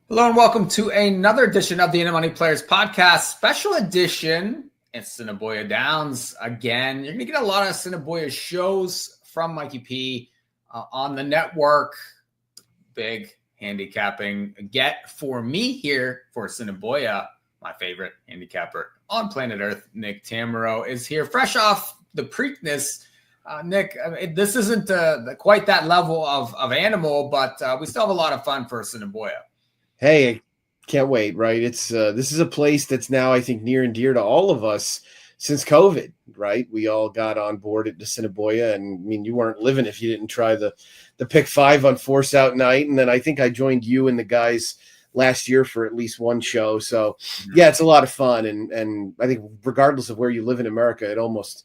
Hello and welcome to another edition of the In Money Players Podcast, special edition. It's Assiniboia Downs again. You're going to get a lot of Assiniboia shows from Mikey P on the network. Big handicapping get for me here for Assiniboia. My favorite handicapper on planet Earth, Nick Tammaro, is here fresh off the Preakness. Nick, this isn't quite that level of animal, but we still have a lot of fun for Assiniboia. Hey, I can't wait, right? It's this is a place that's now, I think, near and dear to all of us since COVID, right? We all got on board at Assiniboia, and I mean, you weren't living if you didn't try the pick five on Force Out Night, and then I think I joined you and the guys last year for at least one show. So yeah, it's a lot of fun, and I think regardless of where you live in America, it almost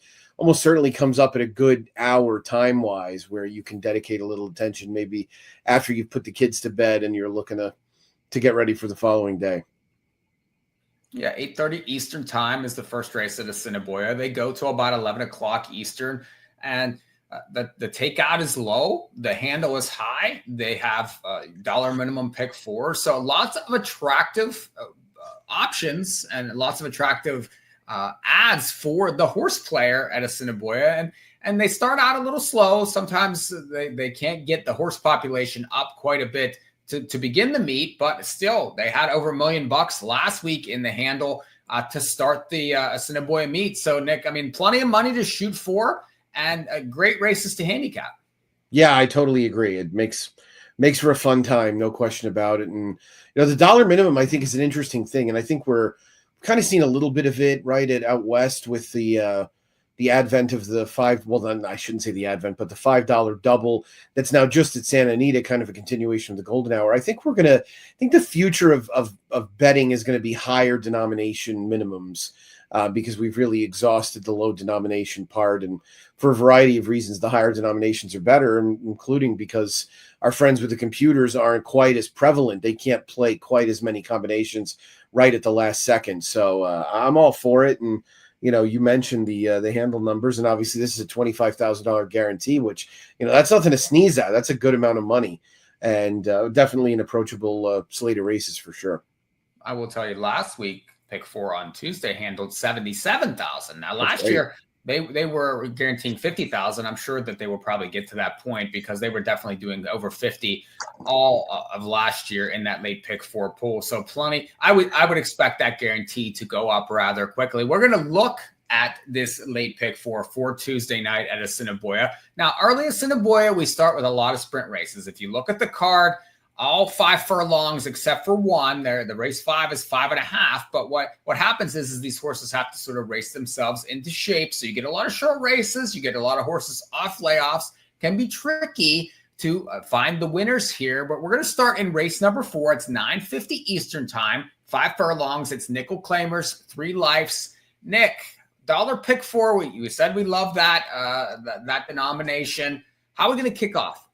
certainly comes up at a good hour time wise where you can dedicate a little attention, maybe after you've put the kids to bed and you're looking to get ready for the following day. Yeah, 8:30 Eastern time is the first race at Assiniboia. They go to about 11 o'clock Eastern, and the takeout is low. The handle is high. They have dollar minimum pick four. So lots of attractive options and lots of attractive ads for the horse player at Assiniboia. And they start out a little slow. Sometimes they can't get the horse population up quite a bit to begin the meet, but still they had over $1 million last week in the handle to start the Assiniboia meet. So Nick, I mean, plenty of money to shoot for and great races to handicap. Yeah, I totally agree. It makes for a fun time, no question about it. And the dollar minimum I think is an interesting thing, and I think we're kind of seeing a little bit of it right at out west with the advent of the I shouldn't say the advent, but the $5 double that's now just at Santa Anita, kind of a continuation of the golden hour. I think the future of betting is going to be higher denomination minimums because we've really exhausted the low denomination part. And for a variety of reasons, the higher denominations are better, including because our friends with the computers aren't quite as prevalent. They can't play quite as many combinations right at the last second. So I'm all for it. And you mentioned the handle numbers, and obviously this is a $25,000 guarantee, which, that's nothing to sneeze at. That's a good amount of money, and definitely an approachable slate of races for sure. I will tell you, last week, pick four on Tuesday handled $77,000. Now, last year, they were guaranteeing $50,000. I'm sure that they will probably get to that point because they were definitely doing over 50 all of last year in that late pick four pool. So plenty. I would expect that guarantee to go up rather quickly. We're going to look at this late pick four for Tuesday night at Assiniboia. Now, early Assiniboia, we start with a lot of sprint races. If you look at the card, all 5 furlongs except for one. The race 5 is 5.5. But what happens is these horses have to sort of race themselves into shape. So you get a lot of short races. You get a lot of horses off layoffs. Can be tricky to find the winners here. But we're going to start in race number 4. It's 9:50 Eastern time. 5 furlongs. It's nickel claimers, 3 lives. Nick, dollar pick 4. You said we love that denomination. How are we going to kick off?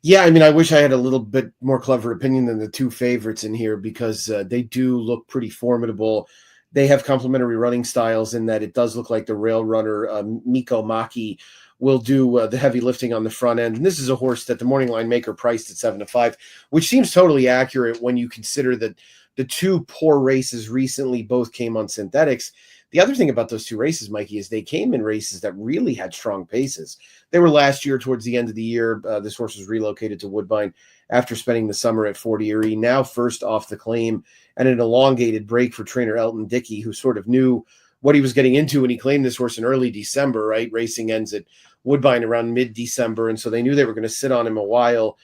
Yeah, I mean, I wish I had a little bit more clever opinion than the 2 favorites in here because they do look pretty formidable. They have complementary running styles in that it does look like the rail runner, Mikee, will do the heavy lifting on the front end. And this is a horse that the morning line maker priced at 7-5, which seems totally accurate when you consider that the 2 poor races recently both came on synthetics. The other thing about those 2 races, Mikey, is they came in races that really had strong paces. They were last year towards the end of the year. This horse was relocated to Woodbine after spending the summer at Fort Erie, now first off the claim, and an elongated break for trainer Elton Dickey, who sort of knew what he was getting into when he claimed this horse in early December, right? Racing ends at Woodbine around mid-December, and so they knew they were going to sit on him a while.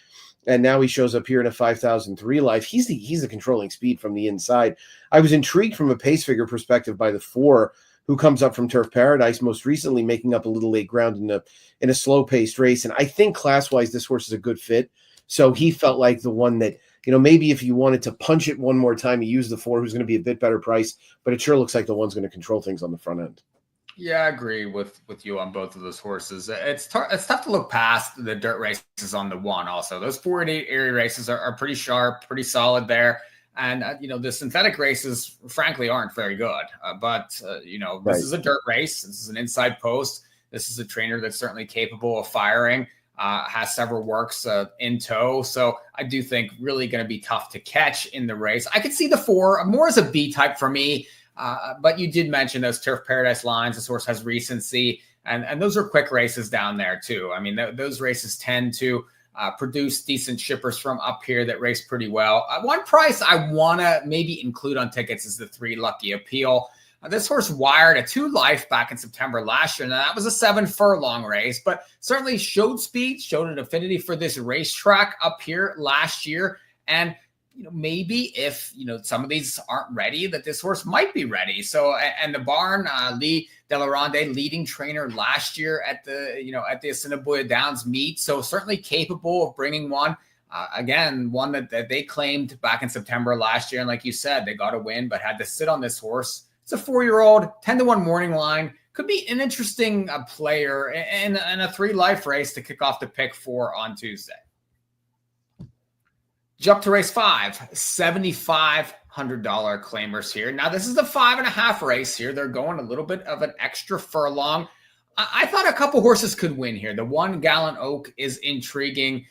And now he shows up here in a 5,003 life. He's the controlling speed from the inside. I was intrigued from a pace figure perspective by the 4, who comes up from Turf Paradise, most recently making up a little late ground in a slow-paced race. And I think class-wise, this horse is a good fit. So he felt like the one that, maybe if you wanted to punch it one more time, you use the 4, who's going to be a bit better price. But it sure looks like the one's going to control things on the front end. Yeah, I agree with you on both of those horses. It's tough to look past the dirt races on the 1 also. Those 4-8 area races are pretty sharp, pretty solid there. And, the synthetic races, frankly, aren't very good. But this is a dirt race. This is an inside post. This is a trainer that's certainly capable of firing. has several works in tow. So I do think really going to be tough to catch in the race. I could see the 4 more as a B type for me. But you did mention those Turf Paradise lines. This horse has recency, and those are quick races down there too. I mean, those races tend to produce decent shippers from up here that race pretty well. One price I want to maybe include on tickets is the 3 Lucky Appeal. This horse wired a 2 life back in September last year. Now, that was a 7 furlong race, but certainly showed speed, showed an affinity for this racetrack up here last year. And, maybe if, some of these aren't ready, that this horse might be ready. So, and the barn, Lee Delarande, leading trainer last year at the Assiniboia Downs meet. So certainly capable of bringing one. Again, one that they claimed back in September last year. And like you said, they got a win, but had to sit on this horse. It's a 4-year-old, 10-1 morning line. Could be an interesting player in a 3 life race to kick off the pick 4 on Tuesday. Jump to race 5, $7,500 claimers here. Now, this is the 5.5 race here. They're going a little bit of an extra furlong. I thought a couple horses could win here. The 1 Gallant Oak is intriguing.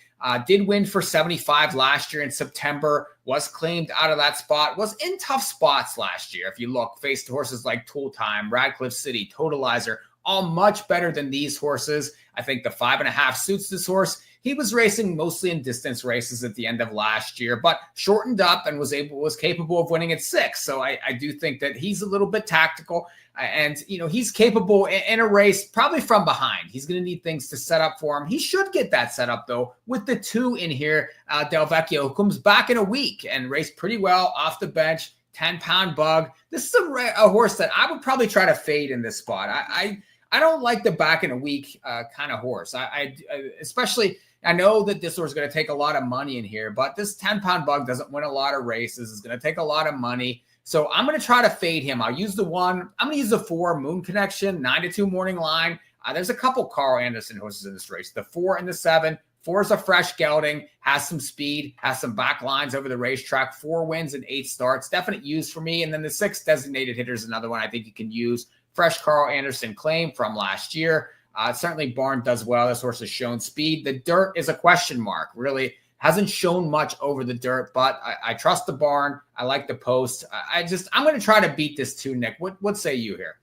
Did win for 75 last year in September, was claimed out of that spot, was in tough spots last year. If you look, faced horses like Tool Time, Radcliffe City, Totalizer, all much better than these horses. I think the 5.5 suits this horse. He was racing mostly in distance races at the end of last year, but shortened up and was capable of winning at 6. So I do think that he's a little bit tactical, and he's capable in a race probably from behind. He's going to need things to set up for him. He should get that set up though with the 2 in here. Del Vecchio, who comes back in a week and raced pretty well off the bench. 10-pound bug. This is a horse that I would probably try to fade in this spot. I don't like the back in a week kind of horse. I especially. I know that this horse is going to take a lot of money in here, but this 10-pound bug doesn't win a lot of races. It's going to take a lot of money. So I'm going to try to fade him. I'll use the 1. I'm going to use the 4 Moon Connection, 9-2 morning line. There's a couple Carl Anderson horses in this race. The 4 and the 7. 4 is a fresh gelding, has some speed, has some back lines over the racetrack. 4 wins and 8 starts. Definite use for me. And then the 6 Designated Hitter is another one I think you can use. Fresh Carl Anderson claim from last year. Certainly Barn does well. This horse has shown speed. The dirt is a question mark. Really hasn't shown much over the dirt, but I trust the Barn. I like the post. I'm going to try to beat this too, Nick. What say you here?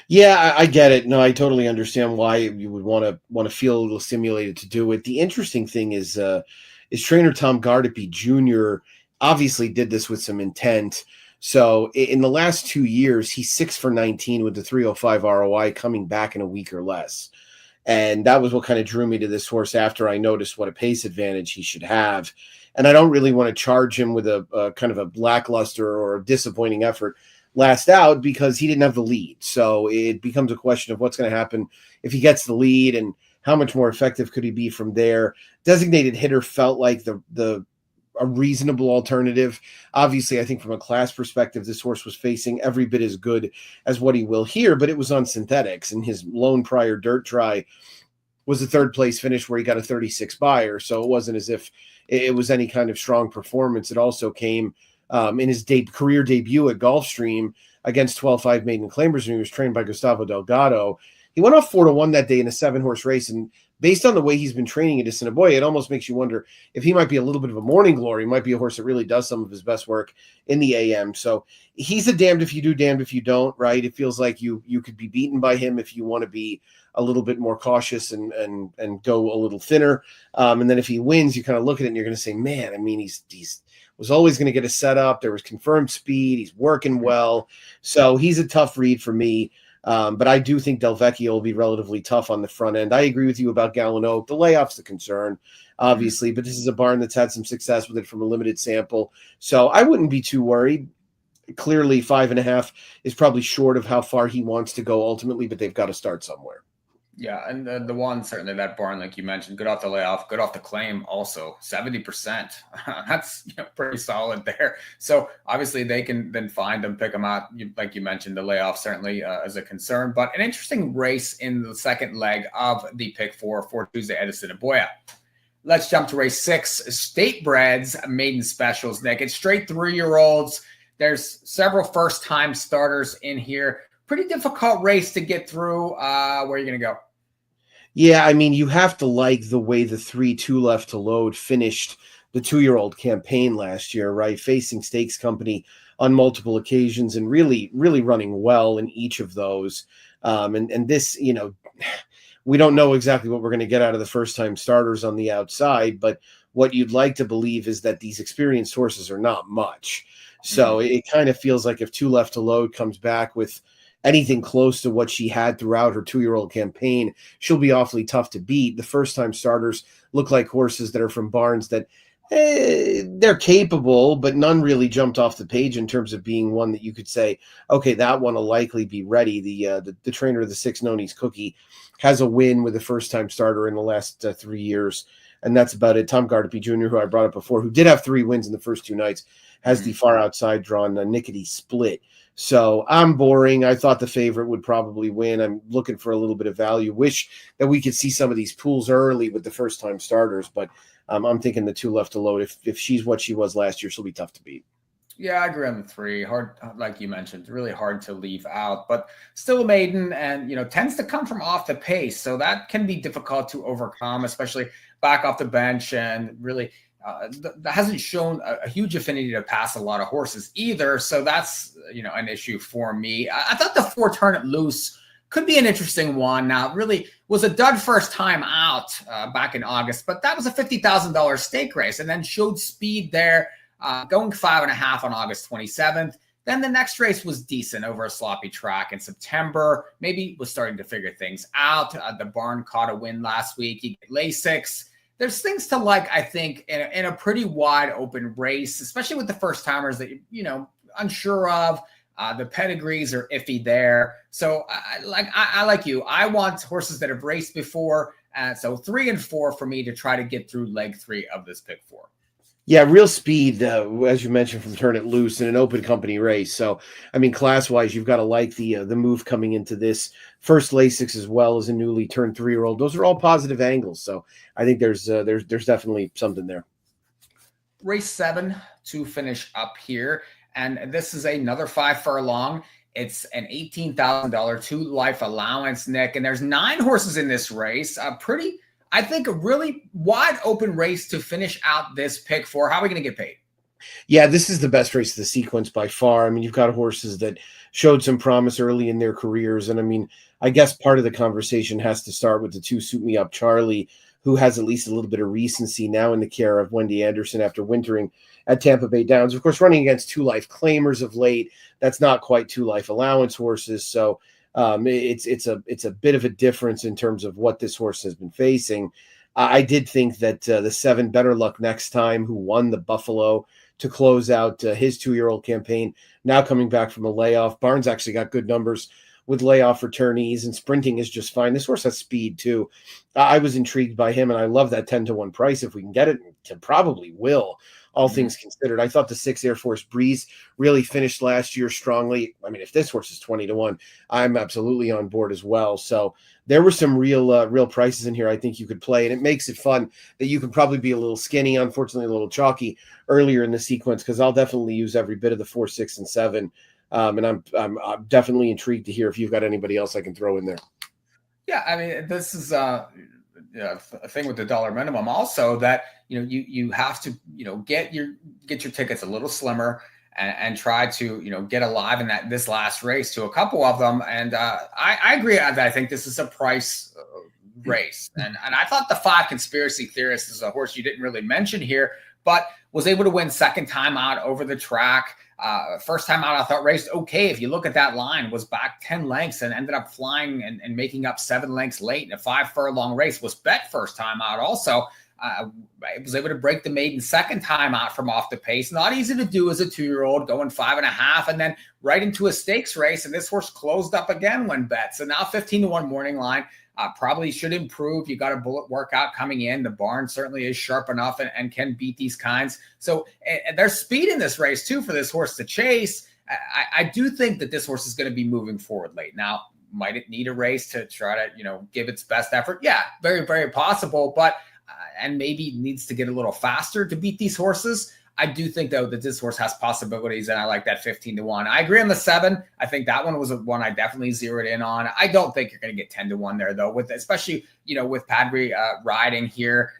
Yeah, I get it. No, I totally understand why you would want to feel a little stimulated to do it. The interesting thing is trainer Tom Gardapi Jr. obviously did this with some intent. So in the last 2 years, he's 6 for 19 with the 305 ROI coming back in a week or less. And that was what kind of drew me to this horse after I noticed what a pace advantage he should have. And I don't really want to charge him with a kind of a lackluster or a disappointing effort last out because he didn't have the lead. So it becomes a question of what's going to happen if he gets the lead and how much more effective could he be from there. Designated Hitter felt like a reasonable alternative. Obviously, I think from a class perspective, this horse was facing every bit as good as what he will here, but it was on synthetics, and his lone prior dirt try was a 3rd place finish where he got a 36 buyer. So it wasn't as if it was any kind of strong performance. It also came in his career debut at Gulfstream against 12-5 maiden claimers, and he was trained by Gustavo Delgado. He went off 4-1 that day in a 7-horse race, and based on the way he's been training at Assiniboia, it almost makes you wonder if he might be a little bit of a morning glory. He might be a horse that really does some of his best work in the AM. So he's a damned if you do, damned if you don't, right? It feels like you could be beaten by him if you want to be a little bit more cautious and go a little thinner. And then if he wins, you kind of look at it and you're going to say, man, I mean, he's was always going to get a setup. There was confirmed speed. He's working well. So he's a tough read for me. But I do think Del Vecchio will be relatively tough on the front end. I agree with you about Gallant Oak. The layoff's the concern, obviously, but this is a barn that's had some success with it from a limited sample. So I wouldn't be too worried. Clearly, 5.5 is probably short of how far he wants to go ultimately, but they've got to start somewhere. Yeah, and the one, certainly that barn, like you mentioned, good off the layoff, good off the claim also, 70%. That's pretty solid there. So obviously they can then find them, pick them out. Like you mentioned, the layoff certainly is a concern, but an interesting race in the second leg of the pick for Tuesday at Assiniboia. Let's jump to race 6, State Breds maiden specials, Nick. It's straight 3-year-olds. There's several first-time starters in here. Pretty difficult race to get through. Where are you going to go? Yeah, I mean, you have to like the way the 3-2 left to load finished the 2-year-old campaign last year, right? Facing Stakes Company on multiple occasions and really, really running well in each of those. And this, we don't know exactly what we're going to get out of the first-time starters on the outside, but what you'd like to believe is that these experienced horses are not much. So it kind of feels like if 2 left to load comes back with anything close to what she had throughout her 2-year-old campaign, she'll be awfully tough to beat. The first-time starters look like horses that are from barns that they're capable, but none really jumped off the page in terms of being one that you could say, okay, that one will likely be ready. The trainer of the 6 Nonies Cookie has a win with a first-time starter in the last 3 years, and that's about it. Tom Gardapi Jr., who I brought up before, who did have 3 wins in the first 2 nights, has the far outside drawn Nickety Split. So I'm boring. I thought the favorite would probably win. I'm looking for a little bit of value. Wish that we could see some of these pools early with the first-time starters, but I'm thinking the 2 left to load. If she's what she was last year, she'll be tough to beat. Yeah, I agree on the 3. Hard, like you mentioned, really hard to leave out, but still a maiden, and tends to come from off the pace, so that can be difficult to overcome, especially back off the bench, and really that hasn't shown a huge affinity to pass a lot of horses either. So that's an issue for me. I thought the 4 Turn It Loose could be an interesting one. Now, really was a dud first time out back in August, but that was a $50,000 stake race, and then showed speed there. Going 5.5 on August 27th. Then the next race was decent over a sloppy track in September. Maybe was starting to figure things out. The barn caught a win last week. You get Lasix. There's things to like, I think, in a pretty wide open race, especially with the first timers that unsure of. The pedigrees are iffy there. So I like you. I want horses that have raced before. So 3 and 4 for me to try to get through leg 3 of this pick 4. Yeah, real speed, as you mentioned, from Turn It Loose in an open company race. So, I mean, class-wise, you've got to like the move coming into this. First Lasix as well as a newly turned 3-year-old. Those are all positive angles. So, I think there's definitely something there. Race 7 to finish up here, and this is another 5 furlong. It's an $18,000 2-life allowance, Nick, and there's 9 horses in this race. I think a really wide open race to finish out this pick 4. How are we going to get paid? Yeah, this is the best race of the sequence by far. I mean, you've got horses that showed some promise early in their careers. And I mean, I guess part of the conversation has to start with the 2 Suit Me Up Charlie, who has at least a little bit of recency now in the care of Wendy Anderson after wintering at Tampa Bay Downs. Of course, running against 2-life claimers of late. That's not quite 2-life allowance horses. So it's a bit of a difference in terms of what this horse has been facing. I did think that the 7 Better Luck Next Time, who won the Buffalo to close out his 2-year-old campaign, now coming back from a layoff. Barnes actually got good numbers with layoff returnees, and sprinting is just fine. This horse has speed too. I was intrigued by him, and I love that 10-1 price. If we can get it, it probably will. All things considered, I thought the 6 Air Force Breeze really finished last year strongly. I mean, if this horse is 20-1, I'm absolutely on board as well. So there were some real prices in here I think you could play, and it makes it fun that you can probably be a little skinny, unfortunately a little chalky earlier in the sequence, because I'll definitely use every bit of the 4, 6, and 7. And I'm definitely intrigued to hear if you've got anybody else I can throw in there. Yeah, I mean, this is a thing with the dollar minimum also, that you have to get your tickets a little slimmer and try to get alive in this last race to a couple of them. And I agree that I think this is a price race, and I thought the 5 Conspiracy Theorists is a horse you didn't really mention here, but was able to win second time out over the track. First time out, I thought raced okay. If you look at that line, was back 10 lengths and ended up flying and making up 7 lengths late in a 5 furlong race. Was bet first time out also. Was able to break the maiden second time out from off the pace. Not easy to do as a 2-year-old, going 5.5 and then right into a stakes race. And this horse closed up again when bet. So now 15-1 morning line. Probably should improve. You got a bullet workout coming in. The barn certainly is sharp enough and can beat these kinds. So and there's speed in this race too for this horse to chase. I do think that this horse is going to be moving forward late. Now, might it need a race to try to give its best effort? Yeah, very, very possible. But and maybe needs to get a little faster to beat these horses. I do think, though, that this horse has possibilities, and I like that 15-1. I agree on the 7. I think that one was one I definitely zeroed in on. I don't think you're going to get 10-1 there, though, with especially, with Padre riding here,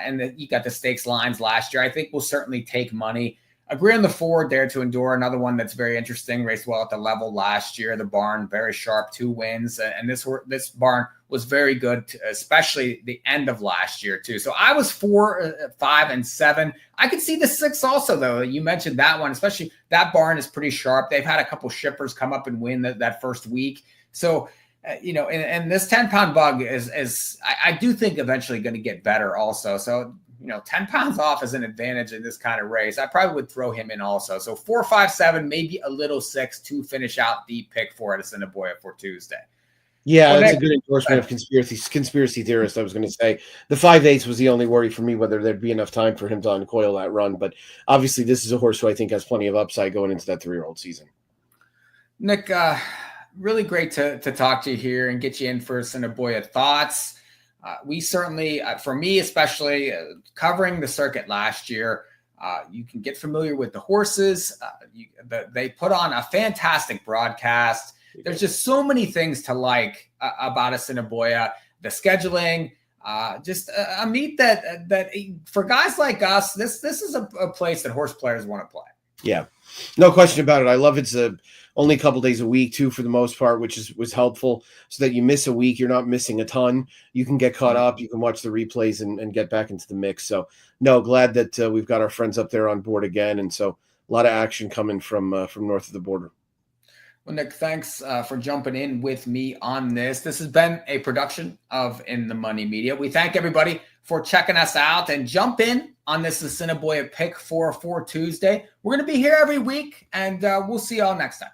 and you got the stakes lines last year. I think we'll certainly take money. Agree on the 4, Dare to Endure, another one that's very interesting, raced well at the level last year. The barn, very sharp, 2 wins. And this barn was very good, especially the end of last year, too. So I was 4, 5, and 7. I could see the 6 also, though. You mentioned that one, especially that barn is pretty sharp. They've had a couple shippers come up and win that first week. So, and this 10-pound bug is I do think eventually going to get better also. So, 10 pounds off is an advantage in this kind of race. I probably would throw him in also. So 4, 5, 7, maybe a little 6 to finish out the pick 4 at Assiniboia for Tuesday. Yeah, that's a good endorsement of conspiracy theorist. I was going to say the 5/8 was the only worry for me, whether there'd be enough time for him to uncoil that run. But obviously, this is a horse who I think has plenty of upside going into that 3-year-old season. Nick, really great to talk to you here and get you in for Assiniboia thoughts. We certainly, for me especially, covering the circuit last year, you can get familiar with the horses. They put on a fantastic broadcast. There's just so many things to like about Assiniboia. The scheduling, just a meet that for guys like us, this is a place that horse players want to play. Yeah, no question about it. I love it's only a couple days a week too, for the most part, which was helpful, so that you miss a week, you're not missing a ton. You can get caught up, you can watch the replays and get back into the mix. So no, glad that we've got our friends up there on board again. And so a lot of action coming from north of the border. Well, Nick, thanks for jumping in with me on this. This has been a production of In the Money Media. We thank everybody for checking us out, and jump in on this Assiniboia pick for Tuesday. We're going to be here every week, and we'll see y'all next time.